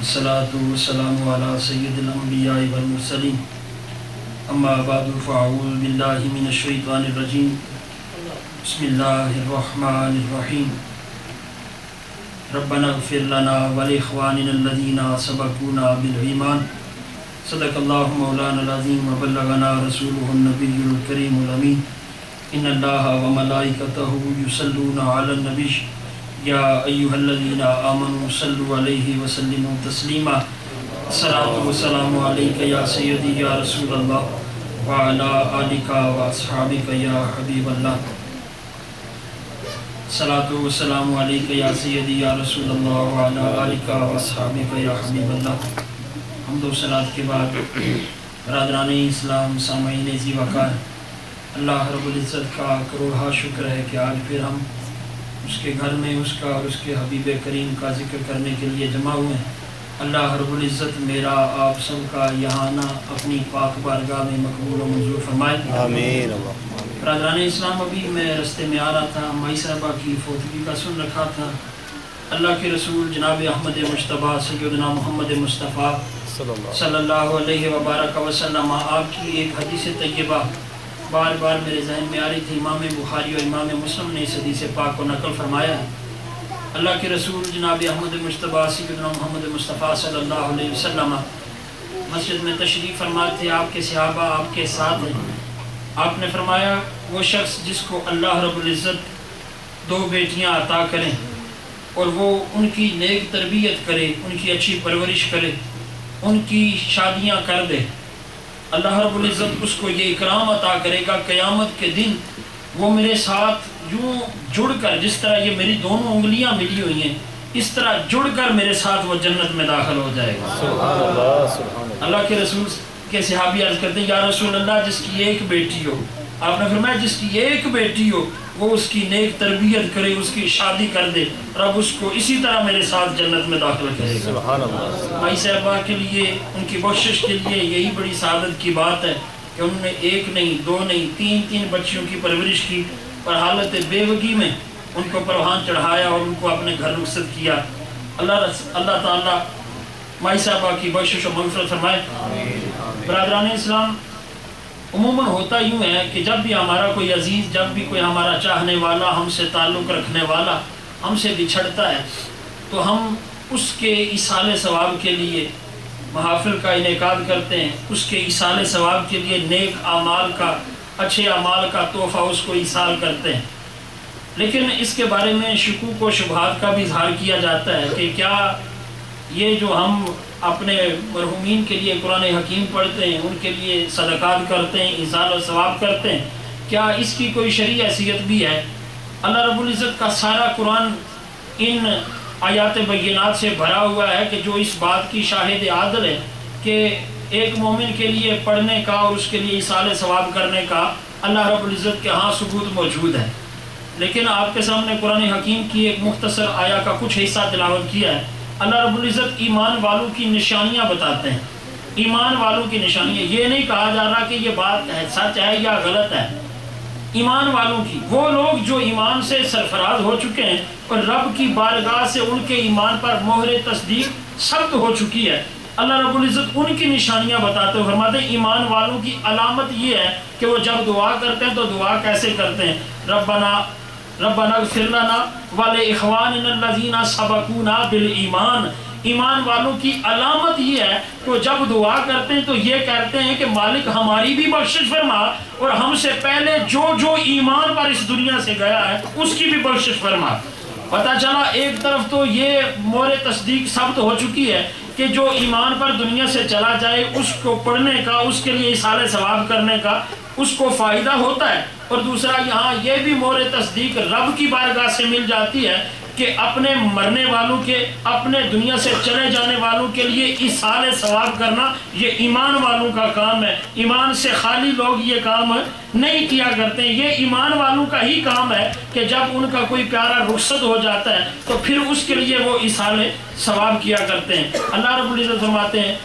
الصلاة والسلام على سید الانبیاء والمرسلین اما بعد فاعوذ باللہ من الشیطان الرجیم بسم اللہ الرحمن الرحیم ربنا اغفر لنا ولاخواننا الذین سبقونا بالایمان صدق اللہ مولانا العظیم وبلغنا رسولہ النبی الکریم الامین ان اللہ وملائکتہ یصلون علی النبی یا ایہا الذین آمنوا صلوا علیہ وسلموا تسلیما الصلاۃ والسلام علیک یا سیدی یا رسول اللہ وعلی آلک واصحابک یا حبیب اللہ الصلاۃ والسلام علیک یا سیدی یا رسول اللہ وعلی آلک واصحابک یا حبیب اللہ۔ حمد و صلات کے بعد برادران اسلام سامعین ذی وقار، اللہ رب العزت کا کروڑہ شکر ہے کہ آج پھر ہم اس کے گھر میں اس کا اور اس کے حبیب کریم کا ذکر کرنے کے لیے جمع ہوئے ہیں۔ اللہ رب العزت میرا آپ سب کا یہاں آنا اپنی پاک بارگاہ میں مقبول و منظور فرمائے، آمین۔ برادران اسلام، ابھی میں رستے میں آ رہا تھا، مائی صاحبہ کی فوتگی کا سن رکھا تھا۔ اللہ کے رسول جناب احمد مجتبیٰ سیدنا محمد مصطفیٰ صلی اللہ علیہ وبارک وسلم، آپ کی ایک حدیث طیبہ بار بار میرے ذہن میں آ رہی تھی۔ امام بخاری اور امام مسلم نے اس حدیث پاک کو نقل فرمایا ہے۔ اللہ کے رسول جناب احمد مجتبیٰ سیدنا محمد مصطفیٰ صلی اللہ علیہ وسلم مسجد میں تشریف فرما تھے، آپ کے صحابہ آپ کے ساتھ ہیں۔ آپ نے فرمایا وہ شخص جس کو اللہ رب العزت 2 بیٹیاں عطا کریں اور وہ ان کی نیک تربیت کرے، ان کی اچھی پرورش کرے، ان کی شادیاں کر دے، اللہ رب العزت اس کو یہ اکرام عطا کرے گا قیامت کے دن وہ میرے ساتھ یوں جڑ کر، جس طرح یہ میری دونوں انگلیاں ملی ہوئی ہیں اس طرح جڑ کر میرے ساتھ وہ جنت میں داخل ہو جائے گا۔ سبحان اللہ، سبحان اللہ۔ اللہ کے رسول کے صحابی عرض کرتے ہیں یا رسول اللہ جس کی ایک بیٹی ہو، آپ نے فرمایا جس کی ایک بیٹی ہو وہ اس کی نیک تربیت کرے، اس کی شادی کر دے، رب اس کو اسی طرح میرے ساتھ جنت میں داخل کرے گا۔ سبحان اللہ۔ مائی صاحبہ کے لیے، ان کی بخشش کے لیے یہی بڑی سعادت کی بات ہے کہ انہوں نے 1 نہیں 2 نہیں 3 بچیوں کی پرورش کی اور حالت بیوگی میں ان کو پروان چڑھایا اور ان کو اپنے گھر رخصت کیا۔ اللہ تعالیٰ مائی صاحبہ کی بخشش و مغفرت فرمائے۔ برادران اسلام، عموماً ہوتا یوں ہے کہ جب بھی ہمارا کوئی عزیز، جب بھی کوئی ہمارا چاہنے والا، ہم سے تعلق رکھنے والا ہم سے بچھڑتا ہے تو ہم اس کے ایصال ثواب کے لیے محافل کا انعقاد کرتے ہیں، اس کے ایصال ثواب کے لیے نیک اعمال کا، اچھے اعمال کا تحفہ اس کو ایصال کرتے ہیں۔ لیکن اس کے بارے میں شکوک و شبہات کا بھی اظہار کیا جاتا ہے کہ کیا یہ جو ہم اپنے مرحومین کے لیے قرآن حکیم پڑھتے ہیں، ان کے لیے صدقات کرتے ہیں، ایصال و ثواب کرتے ہیں، کیا اس کی کوئی شرعی حیثیت بھی ہے؟ اللہ رب العزت کا سارا قرآن ان آیات بینات سے بھرا ہوا ہے کہ جو اس بات کی شاہد عادل ہے کہ ایک مومن کے لیے پڑھنے کا اور اس کے لیے ایصال ثواب کرنے کا اللہ رب العزت کے ہاں ثبوت موجود ہے۔ لیکن آپ کے سامنے قرآن حکیم کی ایک مختصر آیا کا کچھ حصہ تلاوت کیا ہے۔ اللہ رب العزت ایمان والوں کی نشانیاں بتاتے ہیں، ایمان والوں کی نشانیاں، یہ نہیں کہا جا رہا کہ یہ بات ہے سچ ہے یا غلط ہے، ایمان والوں کی، وہ لوگ جو ایمان سے سرفراز ہو چکے ہیں اور رب کی بارگاہ سے ان کے ایمان پر مہر تصدیق ثبت ہو چکی ہے۔ اللہ رب العزت ان کی نشانیاں بتاتے ہوئے فرماتے ہیں ایمان والوں کی علامت یہ ہے کہ وہ جب دعا کرتے ہیں تو دعا کیسے کرتے ہیں، ربنا اغفر لنا ولاخواننا الذین سبقونا بالایمان۔ ایمان والوں کی علامت یہ ہے کہ وہ جب دعا کرتے ہیں تو یہ کہتے ہیں کہ مالک ہماری بھی بخشش فرما اور ہم سے پہلے جو ایمان پر اس دنیا سے گیا ہے اس کی بھی بخشش فرما۔ پتہ چلا ایک طرف تو یہ مہر تصدیق ثبت ہو چکی ہے کہ جو ایمان پر دنیا سے چلا جائے اس کو پڑھنے کا، اس کے لیے ایصال ثواب کرنے کا اس کو فائدہ ہوتا ہے، اور دوسرا یہاں یہ بھی مہر تصدیق رب کی بارگاہ سے مل جاتی ہے کہ اپنے مرنے والوں کے، اپنے دنیا سے چلے جانے والوں کے لیے ایصال ثواب کرنا یہ ایمان والوں کا کام ہے۔ ایمان سے خالی لوگ یہ کام نہیں کیا کرتے ہیں، یہ ایمان والوں کا ہی کام ہے کہ جب ان کا کوئی پیارا رخصت ہو جاتا ہے تو پھر اس کے لیے وہ ایصال ثواب کیا کرتے ہیں۔ اللہ رب العزت فرماتے ہیں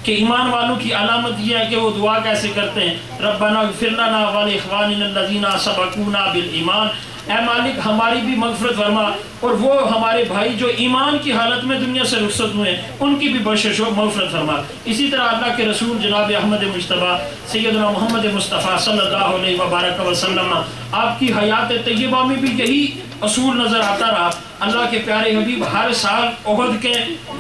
کہ ایمان والوں کی علامت یہ ہے کہ وہ دعا کیسے کرتے ہیں، ربنا اغفر لنا ولاخواننا الذین سبقونا بالایمان، اے مالک ہماری بھی مغفرت فرما، اور وہ ہمارے بھائی جو ایمان کی حالت میں دنیا سے رخصت ہوئے ان کی بھی بخشش و مغفرت فرما۔ اسی طرح اللہ کے رسول جناب احمد مجتبیٰ سیدنا محمد مصطفیٰ صلی اللہ علیہ وبارک وسلم، آپ کی حیات طیبہ میں بھی یہی اصول نظر آتا رہا۔ اللہ کے پیارے حبیب ہر سال احد کے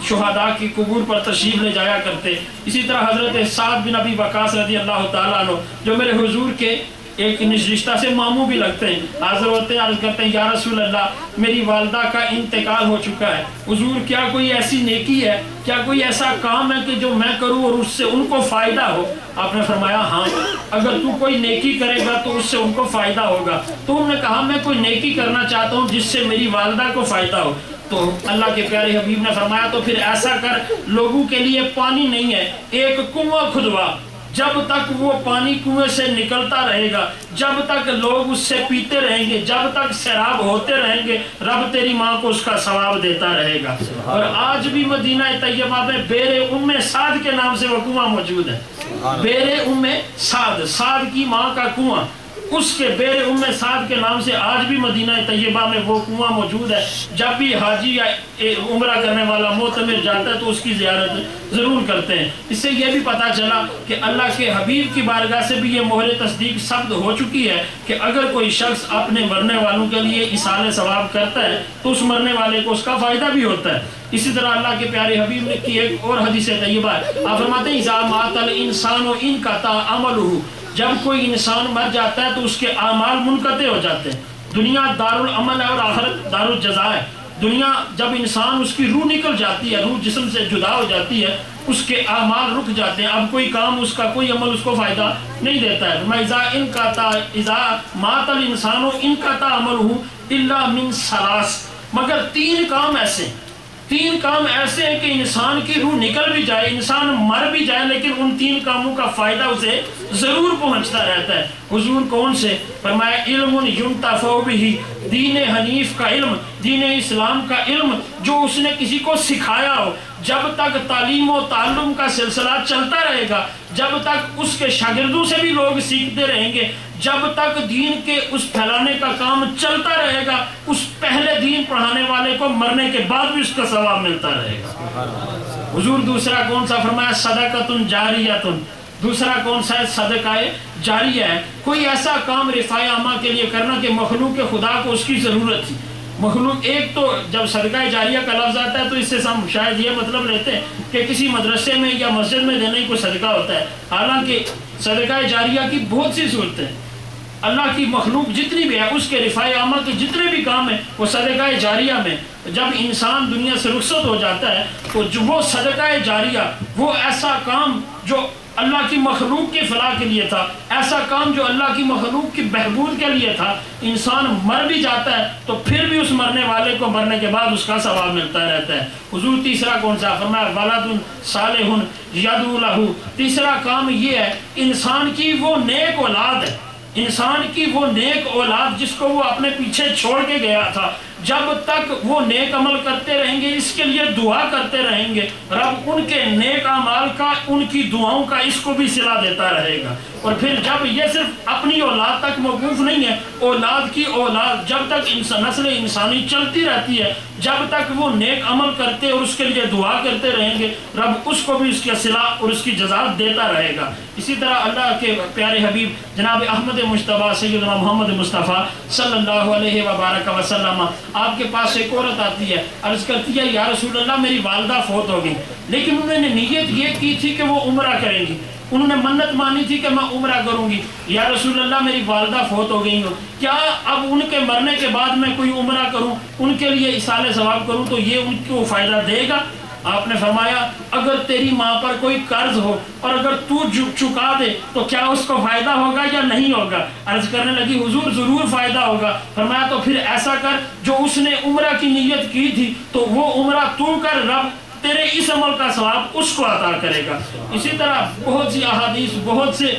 شہداء کی قبور پر تشریف لے جایا کرتے۔ اسی طرح حضرت سعد بن ابی وقاص رضی اللہ تعالیٰ عنہ جو میرے حضور کے ایک رشتہ سے ماموں بھی لگتے ہیں، حاضر ہوتے ہیں، عرض کرتے ہیں یا رسول اللہ میری والدہ کا انتقال ہو چکا ہے، حضور کیا کوئی ایسی نیکی ہے، کیا کوئی ایسا کام ہے کہ جو میں کروں اور اس سے ان کو فائدہ ہو؟ آپ نے فرمایا ہاں، اگر تو کوئی نیکی کرے گا تو اس سے ان کو فائدہ ہوگا۔ تو انہوں نے کہا میں کوئی نیکی کرنا چاہتا ہوں جس سے میری والدہ کو فائدہ ہو۔ تو اللہ کے پیارے حبیب نے فرمایا تو پھر ایسا کر، لوگوں کے لیے پانی نہیں ہے، ایک کنواں کھدوا، جب تک وہ پانی کنویں سے نکلتا رہے گا، جب تک لوگ اس سے پیتے رہیں گے، جب تک سیراب ہوتے رہیں گے، رب تیری ماں کو اس کا ثواب دیتا رہے گا۔ اور آج بھی مدینہ طیبہ میں بیر ام سعد کے نام سے وہ کنواں موجود ہے، بیر ام سعد، سعد کی ماں کا کنواں، اس کے بیر ام سعد کے نام سے آج بھی مدینہ طیبہ میں وہ کنواں موجود ہے۔ جب بھی حاجی یا عمرہ کرنے والا معتمر جاتا ہے تو اس کی زیارت ضرور کرتے ہیں۔ اس سے یہ بھی پتہ چلا کہ اللہ کے حبیب کی بارگاہ سے بھی یہ مہر تصدیق ثبت ہو چکی ہے کہ اگر کوئی شخص اپنے مرنے والوں کے لیے ایصال ثواب کرتا ہے تو اس مرنے والے کو اس کا فائدہ بھی ہوتا ہے۔ اسی طرح اللہ کے پیارے حبیب نے کی ایک اور حدیث طیبہ ہے، آپ فرماتے ہیں اذا مات الانسان انقطع عملہ، جب کوئی انسان مر جاتا ہے تو اس کے اعمال منقطع ہو جاتے ہیں۔ دنیا دارالعمل ہے اور آخرت دارالجزا ہے۔ دنیا جب انسان اس کی روح نکل جاتی ہے، روح جسم سے جدا ہو جاتی ہے، اس کے اعمال رک جاتے ہیں، اب کوئی کام اس کا کوئی عمل اس کو فائدہ نہیں دیتا ہے۔ اذا مات الانسان انقطع عملہ الا من ثلاث، مگر تین کام ایسے ہیں کہ انسان کی روح نکل بھی جائے، انسان مر بھی جائے، لیکن ان تین کاموں کا فائدہ اسے ضرور پہنچتا رہتا ہے۔ حضور کون سے؟ فرمایا علم ینتفع بہ، دین حنیف کا علم، دین اسلام کا علم جو اس نے کسی کو سکھایا ہو۔ جب تک تعلیم و تعلم کا سلسلہ چلتا رہے گا، جب تک اس کے شاگردوں سے بھی لوگ سیکھتے رہیں گے، جب تک دین کے اس پھیلانے کا کام چلتا رہے گا، اس پہلے دین پڑھانے والے کو مرنے کے بعد بھی اس کا ثواب ملتا رہے گا۔ حضور دوسرا کون سا فرمایا؟ صدقۃ جاریۃ، دوسرا کون سا ہے؟ صدقہ جاریہ ہے، کوئی ایسا کام رفاع عامہ کے لیے کرنا کہ مخلوق خدا کو اس کی ضرورت تھی۔ مخلوق ایک تو جب صدقہ جاریہ کا لفظ آتا ہے تو اس سے ہم شاید یہ مطلب لیتے ہیں کہ کسی مدرسے میں یا مسجد میں دینے کو صدقہ ہوتا ہے، حالانکہ صدقہ جاریہ کی بہت سی صورتیں ہیں۔ اللہ کی مخلوق جتنی بھی ہے اس کے رفاع عامہ کے جتنے بھی کام ہیں وہ صدقہ جاریہ میں، جب انسان دنیا سے رخصت ہو جاتا ہے تو جو وہ صدقہ جاریہ، وہ ایسا کام جو اللہ کی مخلوق کی فلاح کے لیے تھا، ایسا کام جو اللہ کی مخلوق کی بہبود کے لیے تھا، انسان مر بھی جاتا ہے تو پھر بھی اس مرنے والے کو مرنے کے بعد اس کا ثواب ملتا رہتا ہے۔ حضور تیسرا کون سا فرمایا؟ ولد صالح یدعو لہ، تیسرا کام یہ ہے انسان کی وہ نیک اولاد ہے، انسان کی وہ نیک اولاد جس کو وہ اپنے پیچھے چھوڑ کے گیا تھا، جب تک وہ نیک عمل کرتے رہیں گے، اس کے لیے دعا کرتے رہیں گے، رب ان کے نیک اعمال کا، ان کی دعاؤں کا اس کو بھی صلہ دیتا رہے گا۔ اور پھر جب یہ صرف اپنی اولاد تک موقوف نہیں ہے، اولاد کی اولاد، جب تک نسل انسانی چلتی رہتی ہے، جب تک وہ نیک عمل کرتے اور اس کے لیے دعا کرتے رہیں گے، رب اس کو بھی اس کا صلہ اور اس کی جزا دیتا رہے گا۔ اسی طرح اللہ کے پیارے حبیب جناب احمد مجتبیٰ سیدنا محمد مصطفیٰ صلی اللہ علیہ وبارک وسلم، آپ کے پاس ایک عورت آتی ہے، عرض کرتی ہے یا رسول اللہ میری والدہ فوت ہو گئی، لیکن انہوں نے نیت یہ کی تھی کہ وہ عمرہ کریں گی، انہوں نے منت مانی تھی کہ میں عمرہ کروں گی، یا رسول اللہ میری والدہ فوت ہو گئی ہوں، کیا اب ان کے مرنے کے بعد میں کوئی عمرہ کروں، ان کے لیے ایصال ثواب کروں تو یہ ان کو فائدہ دے گا؟ آپ نے فرمایا اگر تیری ماں پر کوئی قرض ہو اور اگر تو چکا دے تو کیا اس کو فائدہ ہوگا یا نہیں ہوگا؟ عرض کرنے لگی حضور ضرور فائدہ ہوگا۔ فرمایا تو پھر ایسا کر، جو اس نے عمرہ کی نیت کی تھی تو وہ عمرہ تو کر، رب تیرے اس عمل کا ثواب اس کو عطا کرے گا۔ اسی طرح بہت سی احادیث، بہت سے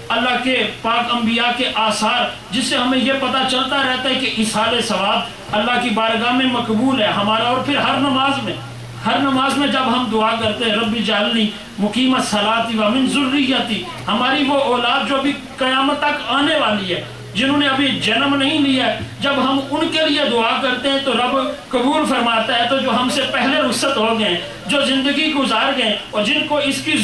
اللہ کے پاک انبیاء کے آثار جس سے ہمیں یہ پتہ چلتا رہتا ہے کہ ایصال ثواب اللہ کی بارگاہ میں مقبول ہے ہمارا۔ اور پھر ہر نماز میں جب ہم دعا کرتے ہیں رب اجعلنی مقیم الصلاۃ ومن ذریتی، ہماری وہ اولاد جو بھی قیامت تک آنے والی ہے، جنہوں نے ابھی جنم نہیں لیا، جب ہم ان کے لیے دعا کرتے ہیں تو رب قبول فرماتا ہے۔ تو جو ہم سے پہلے رخصت ہو گئے، جو زندگی گزار گئے اور جن کو اس کی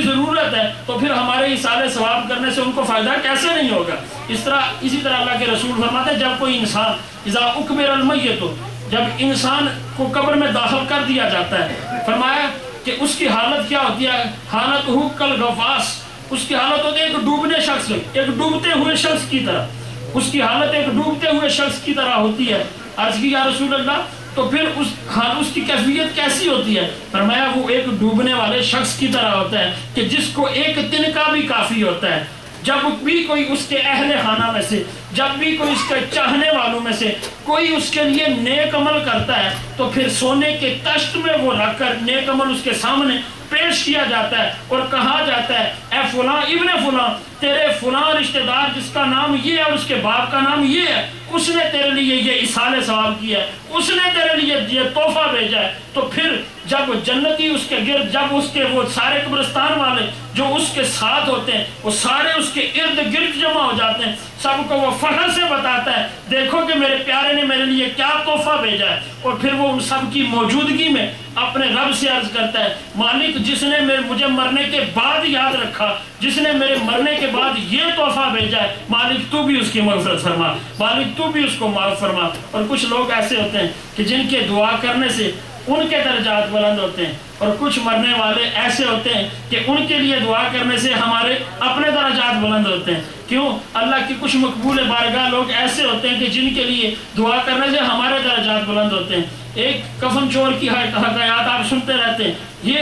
ضرورت ہے، تو پھر ہمارے ایصال ثواب کرنے سے ان کو فائدہ کیسے نہیں ہوگا؟ اسی طرح اللہ کے رسول فرماتے ہیں جب کوئی انسان اذا اکبر المیت، جب انسان کو قبر میں داخل کر دیا جاتا ہے، فرمایا کہ اس کی حالت کیا ہوتی ہے؟ حالت ہو کل غواص، اس کی حالت ہوتی ہے ایک ڈوبنے شخص، ایک ڈوبتے ہوئے شخص کی طرح، اس کی حالت ایک ڈوبتے ہوئے شخص کی طرح ہوتی ہے۔ عرض کی یا رسول اللہ تو پھر اس کی کیفیت کیسی ہوتی ہے؟ فرمایا وہ ایک ڈوبنے والے شخص کی طرح ہوتا ہے کہ جس کو ایک تنکا بھی کافی ہوتا ہے۔ جب بھی کوئی اس کے اہل خانہ میں سے، جب بھی کوئی اس کے چاہنے والوں میں سے کوئی اس کے لیے نیک عمل کرتا ہے تو پھر سونے کے تشت میں وہ رکھ کر نیک عمل اس کے سامنے پیش کیا جاتا ہے اور کہا جاتا ہے اے فلاں ابن فلاں، تیرے فلاں رشتہ دار جس کا نام یہ ہے اور اس کے باپ کا نام یہ ہے، اس نے تیرے لیے یہ ایصال ثواب کیا ہے، اس نے تیرے لیے یہ تحفہ بھیجا ہے۔ تو پھر جب جنتی اس کے گرد، جب اس کے وہ سارے قبرستان والے جو اس کے ساتھ ہوتے ہیں وہ سارے اس کے ارد گرد جمع ہو جاتے ہیں، سب کو وہ فخر سے بتاتا ہے دیکھو کہ میرے پیارے نے میرے لیے کیا تحفہ بھیجا ہے۔ اور پھر وہ ان سب کی موجودگی میں اپنے رب سے عرض کرتا ہے مالک جس نے مجھے مرنے کے بعد یاد رکھا، جس نے میرے مرنے کے بعد یہ تحفہ بھیجا ہے، مالک تو بھی اس کی مغفرت فرما، مالک تو بھی اس کو معاف فرما۔ اور کچھ لوگ ایسے ہوتے ہیں کہ جن کے دعا کرنے سے ان کے درجات بلند ہوتے ہیں، اور کچھ مرنے والے ایسے ہوتے ہیں کہ ان کے لیے دعا کرنے سے ہمارے اپنے درجات بلند ہوتے ہیں۔ کیوں؟ اللہ کی کچھ مقبول بارگاہ لوگ ایسے ہوتے ہیں کہ جن کے لیے دعا کرنے سے ہمارے درجات بلند ہوتے ہیں۔ ایک کفن چور کی حکایات آپ سنتے رہتے ہیں، یہ